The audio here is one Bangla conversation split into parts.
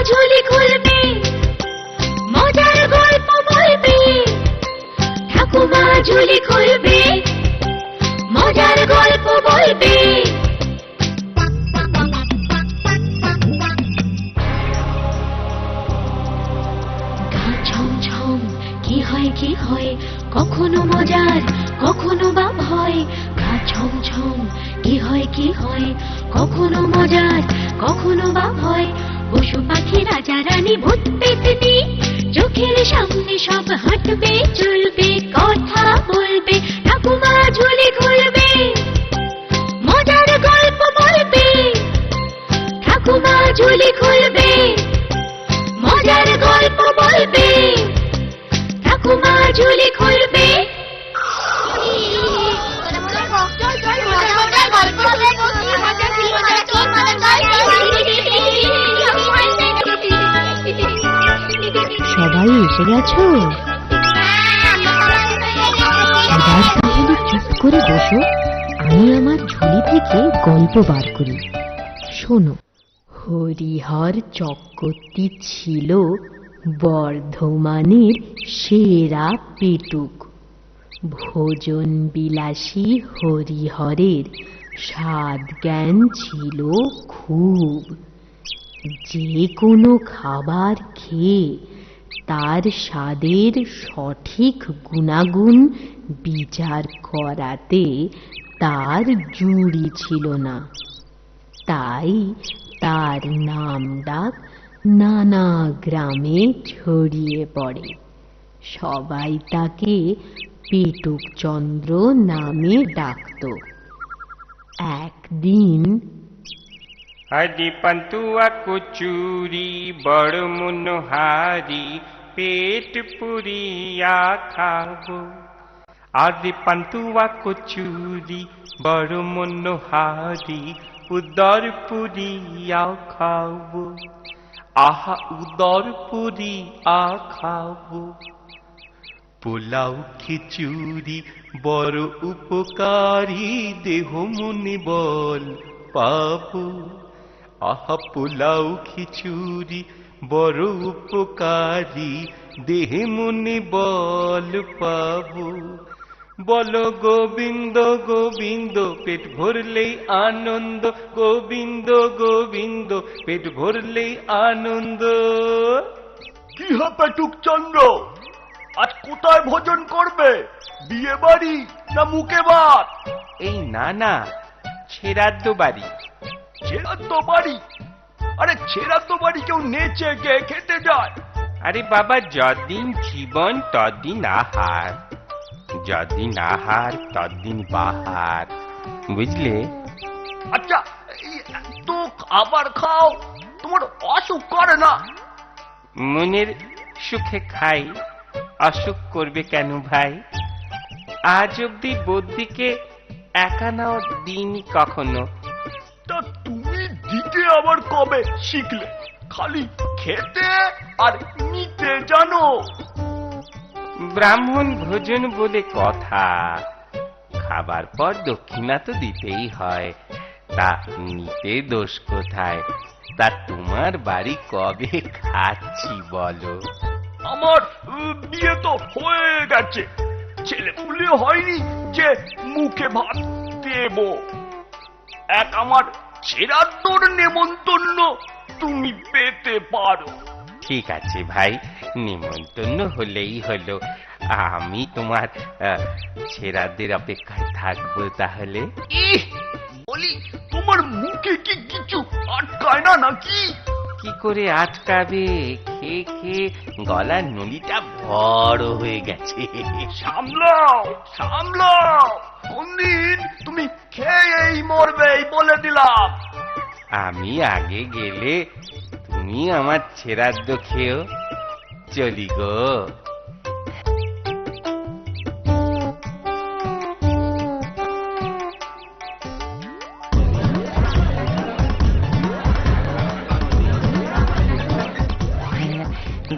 ঝুলি খুলবে, মজার গল্প বলবে। ঠাকুমা ঝুলি খুলবে, মজার গল্প বলবে। গা ছমছম কি হয় কি হয়, কখনো মজার কখনো বা ভয়। গা ছমছম কি হয় কি হয়, কখনো মজার কখনো বা ভয়। পশু পাখি রাজা রানী ভূত পেতনি, চোখের সামনে সব হাঁটবে চলবে, কথা বলবে। ঠাকুমা ঝুলি খুলবে, মজার গল্প বলবে। ঠাকুমা ঝুলি খুলবে, মজার গল্প বলবে। ঠাকুমা ঝুলি খুলবে। সবাই এসে গেছো? এবার তাহলে চুপ করে বসো, আমি আমার ঝুলি থেকে গল্প বার করি। শোনো, হরিহর চক্রবর্তী ছিল বর্ধমানের সেরা পেটুক। ভোজন বিলাসী হরিহরের স্বাদ জ্ঞান ছিল খুব। যে কোনো খাবার খেয়ে তার স্বাদের সঠিক গুণাগুণ বিচার করাতে তার জুড়ি ছিল না। তাই তার নাম ডাক নানা গ্রামে ছড়িয়ে পড়ে। সবাই তাকে পেটুক চন্দ্র নামে ডাকত। একদিন আদি পান্তুয়া কচুরি বড় মনোহারি, পেট পুরিয়া খাবো। আদি পান্তুয়া কচুরি বড় মনোহারি, উদর পুরিয়া খাবো। আহা উদর পুরিয়া খাবো। পোলাও খিচুড়ি বড় উপকারী, দেহ মনে বল পাবো। আহা পোলাও খিচুড়ি বড় উপকারী, দেহ মনে বল পাবো। বলো গোবিন্দ গোবিন্দ, পেট ভরলেই আনন্দ। গোবিন্দ গোবিন্দ, পেট ভরলেই আনন্দ। কি হবে পেটুক চন্দ্র, আজ কোথায় ভোজন করবে? বিয়ে বাড়ি না মুখে ভাত? এই না না, ছেড়াদ্দ বাড়ি। ছেড়াদ্দ বাড়ি? আরে ছেড়াদ্দ বাড়ি কেউ নেচে গে খেতে যায়? আরে বাবা, যতদিন জীবন ততদিন আহার, যতদিন আহার ততদিন বাহার, বুঝলে? আচ্ছা, তো খাবার খাও, তোমার অসুখ করে না? মনের সুখে খাই, অসুখ করবে কেন ভাই? আজ অব্দি বদ্যিকে একানাও দিনই কখনো। তা তুমি দিতে আবার কবে শিখলে? খালি খেতে আর নিতে জানো। ব্রাহ্মণ ভোজন বলে কথা, খাবার পর দক্ষিণা তো দিতেই হয়। তা নিতে দোষ কোথায়? তা তোমার বাড়ি কবে খাচ্ছি বলো? আমার বিয়ে তো হয়ে গেছে, ছেলে পুলে হয়নি যে মুখে ভাত দেব। এক আমার ছেড়াদ্দর নেমন্তন্ন তুমি পেতে পারো। ঠিক আছে ভাই, নিমন্ত্রণ হলেই হলো। আমি তোমার ছেড়াদের অপেক্ষায় থাকবো তাহলে। বলি, তোমার মুখে কি কিছু আটকায় না নাকি? কি করে আটকাবে? খেয়ে খেয়ে গলার নলিটা বড় হয়ে গেছে। সামলাও সামলাও, কোনদিন তুমি খেয়েই মরবে এই বলে দিলাম। আমি আগে গেলে তুমি আমার ছেড়াদ্দ খেও। চলি গো।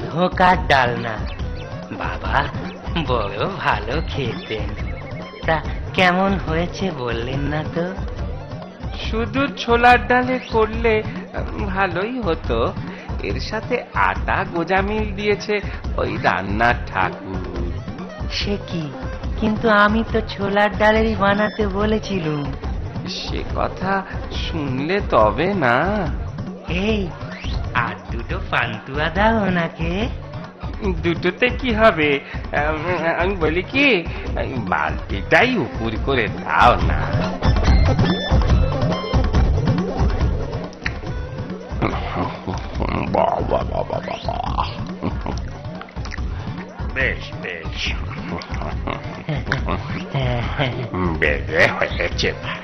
ধোকার ডালনা, বাবা বড় ভালো খেতেন। তা কেমন হয়েছে বললেন না তো? শুধু ছোলার ডালে করলে ভালোই হতো, এর সাথে আটা গোজামিল দিয়েছে ওই রান্নার ঠাকুর। সে কি, কিন্তু আমি তো ছোলার ডালেরই বানাতে বলেছিলুম। সে কথা শুনলে তবে না। এই, আর দুটো পান্তুয়া দাও ওনাকে। দুটোতে কি হবে? আমি বলি কি, বালতিটাই উপর করে দাও না। বাবা বাবা বাবা, বেশ বেশ বেড়ে হয়েছে ভাই।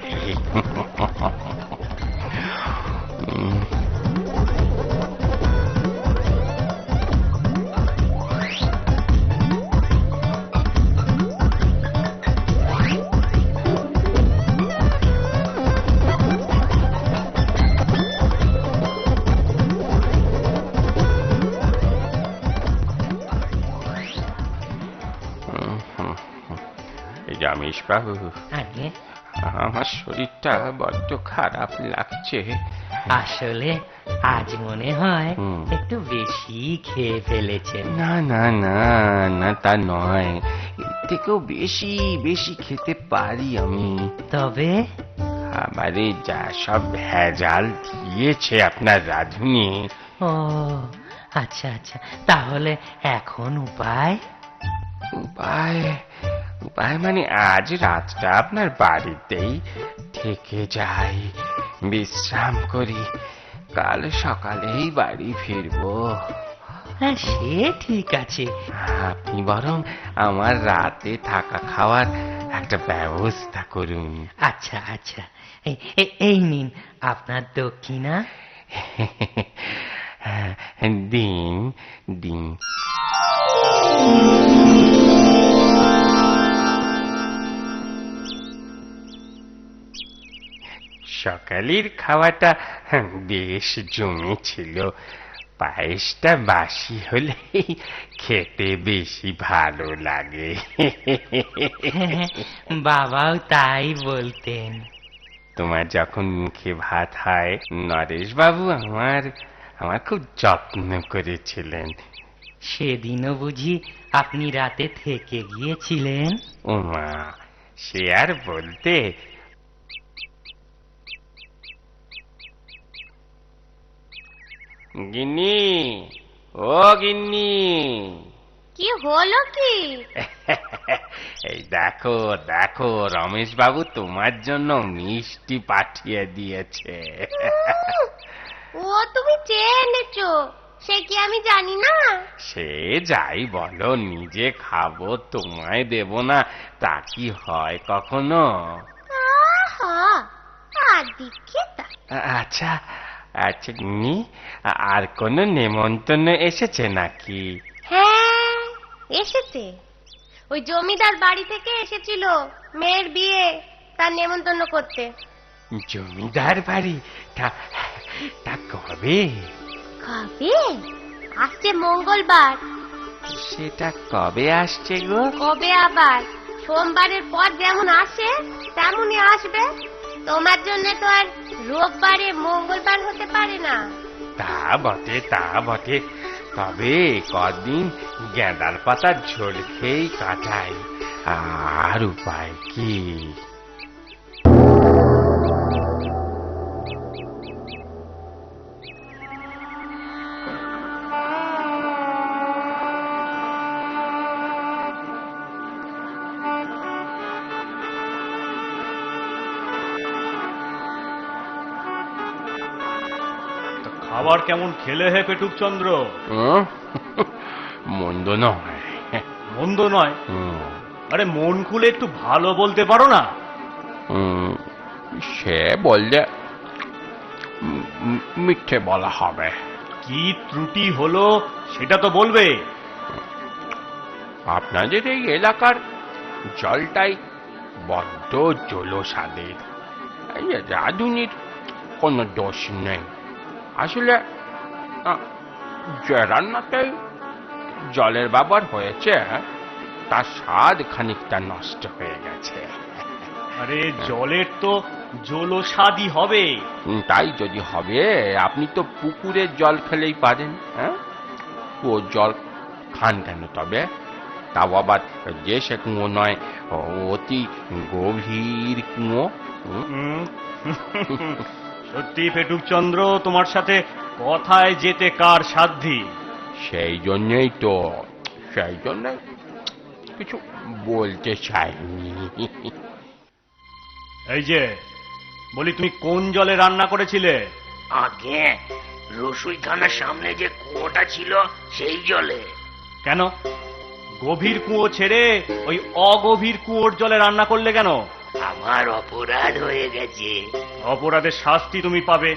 রমেশ বাবু, আগে আমার শরীরটা বড্ড খারাপ লাগছে। আসলে আজ মনে হয় হুম। একটু বেশি খেয়ে ফেলেছেন। না না না না, তা নয়, এর থেকেও বেশি বেশি খেতে পারি আমি। তবে খাবারে যা সব ভেজাল দিয়েছে আপনার রাঁধুনি। ও আচ্ছা আচ্ছা, তাহলে এখন উপায়? উপায় উপায় মানে আজ রাতটা আপনার বাড়িতেই থেকে যাই, বিশ্রাম করি, কাল সকালেই বাড়ি ফিরবো। হ্যাঁ, সে ঠিক আছে। আপনি বরং আমার রাতে থাকা খাওয়ার একটা ব্যবস্থা করুন। আচ্ছা আচ্ছা, এই নিন আপনার দক্ষিণা। দিন দিন। সকালের খাওয়াটা বেশ জমেছিল। পায়েসটা বাসি হলে খেতে বেশি ভালো লাগে। বাবাও তাই বলতেন। তোমার যখন মুখে ভাত হয়, নরেশ বাবু আমার আমার খুব যত্ন করেছিলেন। সেদিনও বুঝি আপনি রাতে থেকে গিয়েছিলেন? ওমা, সে আর বলতে। গিন্নি, ও গিন্নি, কি হলো কি? এই দেখো দেখো, রমেশ বাবু তোমার জন্য মিষ্টি পাঠিয়ে দিয়েছে। ও তুমি চেয়ে এনেছো, সে কি আমি জানি না? সে যাই বলো, নিজে খাবো তোমায় দেব না, তা কি হয় কখনো? আহা, আদিক্ষেতা। আচ্ছা আচ্ছা গিন্নি, আর কোনো নেমন্তন্ন এসেছে নাকি? হ্যাঁ, এসেছে। ওই জমিদার বাড়ি থেকে এসেছিল মেয়ের বিয়ে, তার নেমন্তন্ন করতে। জমিদার বাড়ি? তা তা কবে? কবে? আসছে মঙ্গলবার। সেটা কবে আসছে গো? কবে আবার? সোমবারের পর যেমন আসে তেমনই আসবে। তোমার জন্য তো আর রোববারে মঙ্গলবার হতে পারে না। তা বটে তা বটে, তবে কদিন গেঁদার পাতার ঝোল খেয়েই কাটাই, আর উপায় কি? খাবার কেমন খেলে হে পেটুক চন্দ্র? হুম? মন্দ নয়। মন্দ নয়? হুম, আরে মন খুলে একটু ভালো বলতে পারো না? সে বললে মিথ্যে বলা হবে। কি ত্রুটি হলো সেটা তো বলবে। আপনাদের এই এলাকার জলটাই বড্ড জলসাদের। এই রাঁধুনির কোনো দোষ নেই। আসলে যে রান্নাতেই জলের ব্যবহার হয়েছে, তার স্বাদ খানিকটা নষ্ট হয়ে গেছে। আরে জলের তো জলস্বাদই হবে। তাই যদি হবে আপনি তো পুকুরের জল খেলেই পারেন। হ্যাঁ, ও জল খান কেন তবে? তাও আবার যে সে কুয়ো নয়, অতি গভীর কুয়ো। হুম। সত্যি পেটুক চন্দ্র, তোমার সাথে কথায় যেতে কার সাধ্যি? সেই জন্যই কিছু বলতে চাইনি। এই যে বলি, তুমি কোন জলে রান্না করেছিলে? আগে রসুইখানার সামনে যে কুয়োটা ছিল সেই জলে। কেন গভীর কুয়ো ছেড়ে ওই অগভীর কুয়োর জলে রান্না করলে কেন? আমার অপরাধ হয়ে গেছে। অপরাধের শাস্তি তুমি পাবে,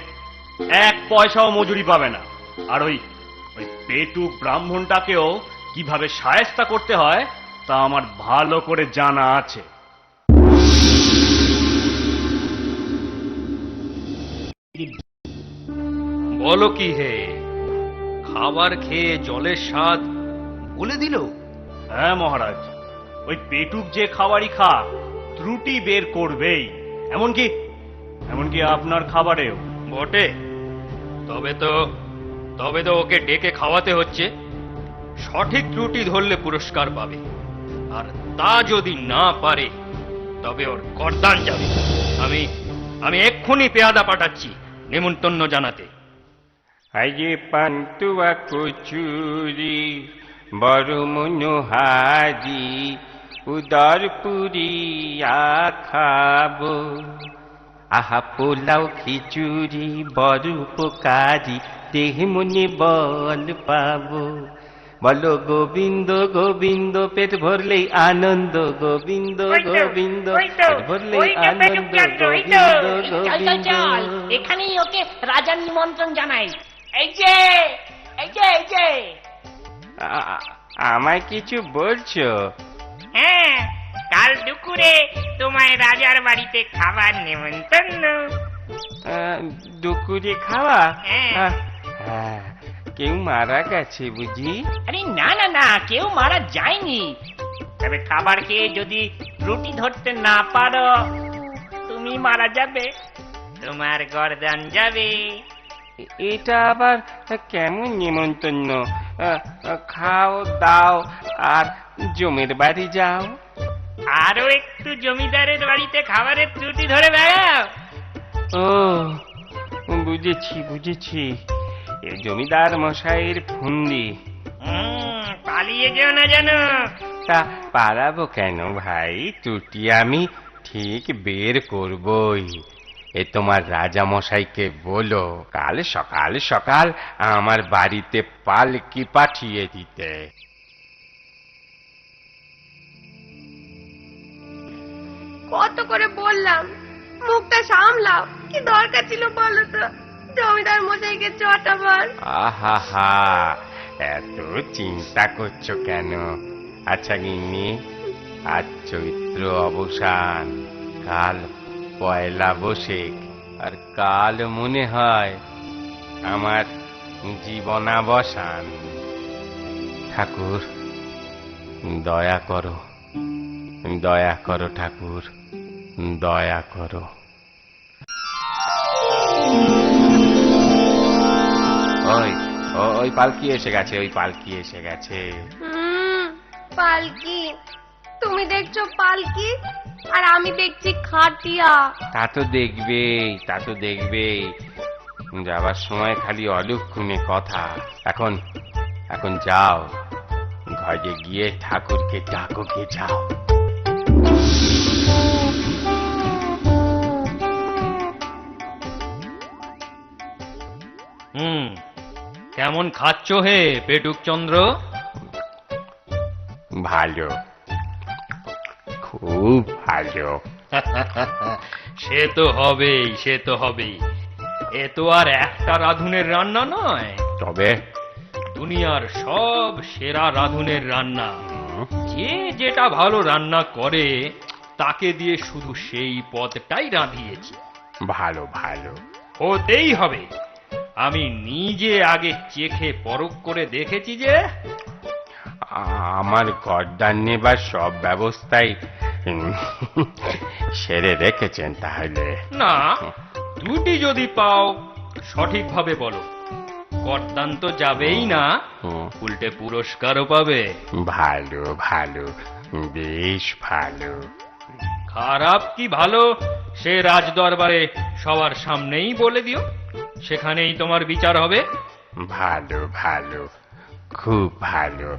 1 পয়সাও মজুরি পাবে না। আর ওই পেটুক ব্রাহ্মণটাকেও কিভাবে শায়েস্তা করতে হয় তা আমার ভালো করে জানা আছে। বলো কি হে, খাবার খেয়ে জলের স্বাদ বলে দিল? হ্যাঁ মহারাজ, ওই পেটুক যে খাবারই খা ত্রুটি বের করবেই, এমনকি আপনার খাবারেও। বটে, তবে তো ওকে ডেকে খাওয়াতে হচ্ছে। সঠিক ত্রুটি ধরলে পুরস্কার পাবে, আর তা যদি না পারে তবে ওর গর্দান যাবে। আমি এক্ষুনি পেয়াদা পাঠাচ্ছি নেমন্তন্ন জানাতে। আজে পান্তুয়া কচুরি বড় মনোহারি উদর পুরিয়া খাবো। আহা পোলাও খিচুড়ি বড় উপকারী, দেহ মনে বল পাবো। বলো গোবিন্দ গোবিন্দ, পেট ভরলেই আনন্দ। গোবিন্দ গোবিন্দ, পেট ভরলেই আনন্দ। গোবিন্দ গোবিন্দ। এখানেই ওকে রাজার নিমন্ত্রণ জানাই। এই যে আমায় কিছু বলছো? হ্যাঁ, কাল দুপুরে তোমায় রাজার বাড়িতে খাবার নেমন্তন্ন। দুপুরে খাওয়া? হ্যাঁ। হ্যাঁ, কেউ মারা গেছে বুঝি? আরে না, কেউ মারা যায়নি। তবে খাবার খেয়ে যদি রুটি ধরতে না পারো তুমি মারা যাবে, তোমার গর্দান যাবে। এটা আবার কেমন নিমন্ত্রণ? খাও দাও আর জমির বাড়ি যাও। আরো একটু জমিদারের বাড়িতে খাবারের ত্রুটি ধরে বেড়াও। ও বুঝেছি, এ জমিদার মশাইয়ের ফন্দি। পালিয়ে যেও না জানো। তা পালাবো কেন ভাই? ত্রুটি আমি ঠিক বের করবই। এ তোমার রাজা মশাইকে বলো কাল সকাল সকাল আমার বাড়িতে পালকি পাঠিয়ে দিতে। কত করে বললাম মুখটা সামলাও, কি দরকার ছিল বলো তো জমিদার মশাইকে চটাবার? আহা, এত চিন্তা করছো কেন? আচ্ছা গিন্নি, আজ চৈত্র অবসান, কাল পয়লা বৈশাখ, আর কাল মনে হয় আমার জীবনাবসান। ঠাকুর দয়া করো ঠাকুর, দয়া করো। ওই পালকি এসে গেছে। পালকি? তুমি দেখছো পালকি আর আমি দেখছি খাটিয়া। তা তো দেখবেই। যাবার সময় খালি অলক্ষণে কথা। এখন যাও, ঘরে গিয়ে ঠাকুরকে ডাকো, গে যাও। কেমন খাচ্ছ হে পেটুক চন্দ্র? ভালো, খুব ভালো। সে তো হবেই। এ তো আর একটা রাঁধুনের রান্না নয়, তবে দুনিয়ার সব সেরা রাঁধুনের রান্না। যে যেটা ভালো রান্না করে তাকে দিয়ে শুধু সেই পদটাই রাঁধিয়েছি। ভালো হতেই হবে। আমি নিজে আগে চেখে পরখ করে দেখেছি যে আমার গর্দান নেবার সব ব্যবস্থাই সেরে রেখেছেন তাহলে? না, ত্রুটি যদি পাও সঠিকভাবে বলো, গর্দান তো যাবেই না, হুম, উল্টে পুরস্কারও পাবে। ভালো ভালো, বেশ ভালো। খারাপ কি ভালো সে রাজ দরবারে সবার সামনেই বলে দিও, সেখানেই তোমার বিচার হবে। ভালো ভালো, খুব ভালো।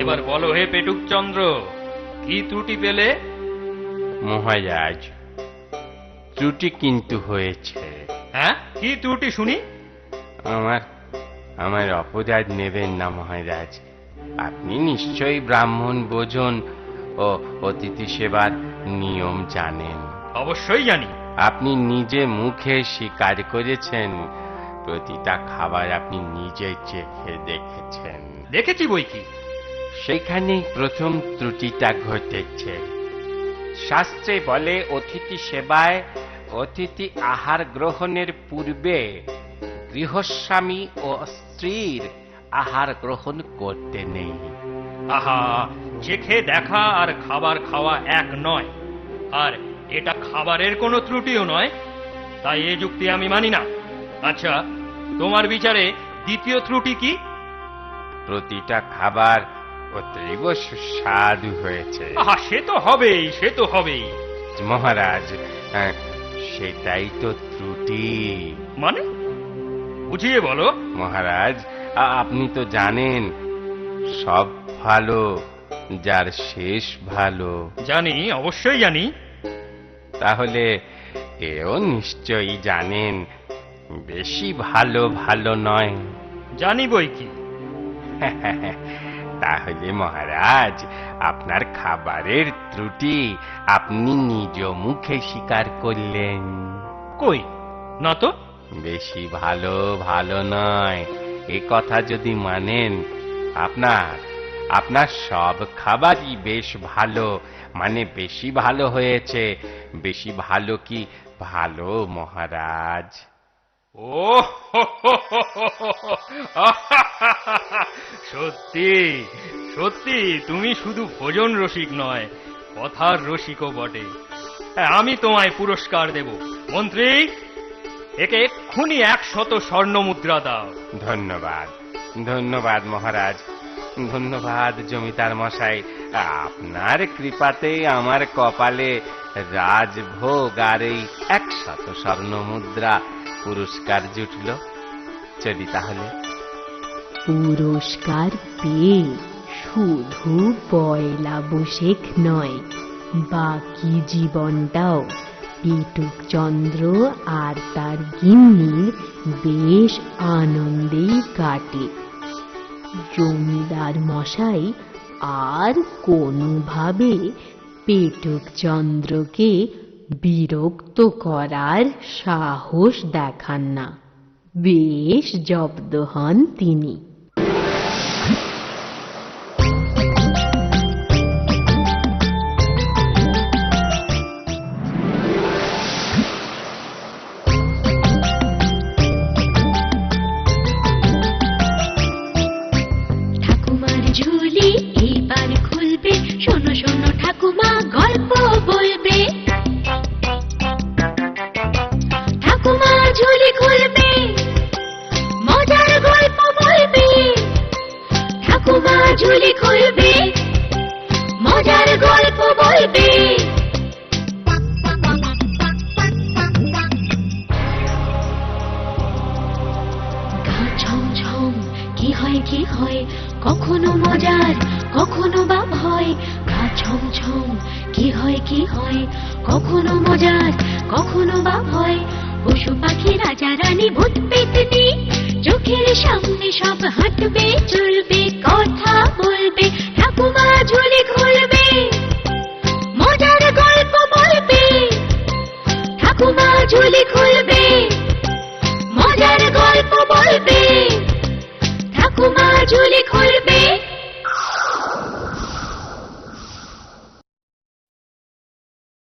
এবার বলো হে পেটুক চন্দ্র, কি ত্রুটি পেলে? মহারাজ, ত্রুটি কিন্তু হয়েছে। হ্যাঁ, কি ত্রুটি শুনি? আমার অপরাধ নেবেন না মহারাজ। আপনি নিশ্চয়ই ব্রাহ্মণ ভোজন ও অতিথি সেবার নিয়ম জানেন। অবশ্যই জানি। আপনি নিজে মুখে স্বীকার করেছেন, প্রতিটা খাবার আপনি নিজে চেখে দেখেছেন। দেখেছি বই কি। সেখানেই প্রথম ত্রুটিটা ঘটেছে। শাস্ত্রে বলে অতিথি সেবায়, অতিথি আহার গ্রহণের পূর্বে গৃহস্বামী ও স্ত্রীর আহার গ্রহণ করতে নেই। আহা, চেখে দেখা আর খাবার খাওয়া এক নয়, আর এটা খাবারের কোনো ত্রুটিও নয়, তাই এ যুক্তি আমি মানি না। আচ্ছা, তোমার বিচারে দ্বিতীয় ত্রুটি কি? প্রতিটা খাবার অতীব সুস্বাদু হয়েছে। আহা, সে তো হবেই, সে তো হবেই। মহারাজ, সেটাই তো ত্রুটি। মানে বুঝিয়ে বলো। মহারাজ, আপনি তো জানেন সব ভালো যার শেষ ভালো। জানি, অবশ্যই জানি। তাহলে এও নিশ্চয়ই জানেন বেশি ভালো ভালো নয়। জানি বই কি। তাহলে মহারাজ, আপনার খাবারের ত্রুটি আপনি নিজ মুখে স্বীকার করলেন। কই না তো। বেশি ভালো ভালো নয় এ কথা যদি মানেন, আপনার সব খাবারই বেশ ভালো, মানে বেশি ভালো হয়েছে। বেশি ভালো কি ভালো মহারাজ? ও সত্যি সত্যি, তুমি শুধু ভোজন রসিক নয়, কথার রসিকও বটে। হ্যাঁ, আমি তোমায় পুরস্কার দেব। মন্ত্রী, একে এক্ষুনি 100 স্বর্ণ মুদ্রা দাও। ধন্যবাদ ধন্যবাদ মহারাজ, ধন্যবাদ জমিদার মশাই। আপনার কৃপাতে আমার কপালে রাজভোগ আর এই 100 স্বর্ণ মুদ্রা পুরস্কার জুটল। চলি তাহলে। পুরস্কার পেয়ে শুধু পয়লা বৈশাখ নয়, বাকি জীবনটাও পেটুক চন্দ্র আর তার গিন্নির বেশ আনন্দেই কাটে। জমিদার মশাই আর কোনোভাবে পেটুক চন্দ্রকে বিরক্ত করার সাহস দেখান না। বেশ জব্দ হন তিনি। ঠাকুমার ঝুলি এইবার খুলবে, শোনো শোনো ঠাকুমা গল্প বলবে। ঠাকুমা ঝুলি খুলবে, মজার গল্প বলবে। ঠাকুমা ঝুলি খুলবে, মজার গল্প বলবে। গা ছমছম, কি হয় কি হয়, কখনো মজার কখনো বা ভয়। গা ছমছম, কি হয় কি হয়, কখনো মজার কখনো বা ভয়। পশু পাখি রাজা রানী ভূত পেতনি চোখের সামনে সব হাঁটবে চলবে, কথা বলবে। ঠাকুমা ঝুলি খুলবে, মজার গল্প বলবে। ঠাকুমা ঝুলি খুলবে, মজার গল্প বলবে। ঠাকুমা ঝুলি খুলবে,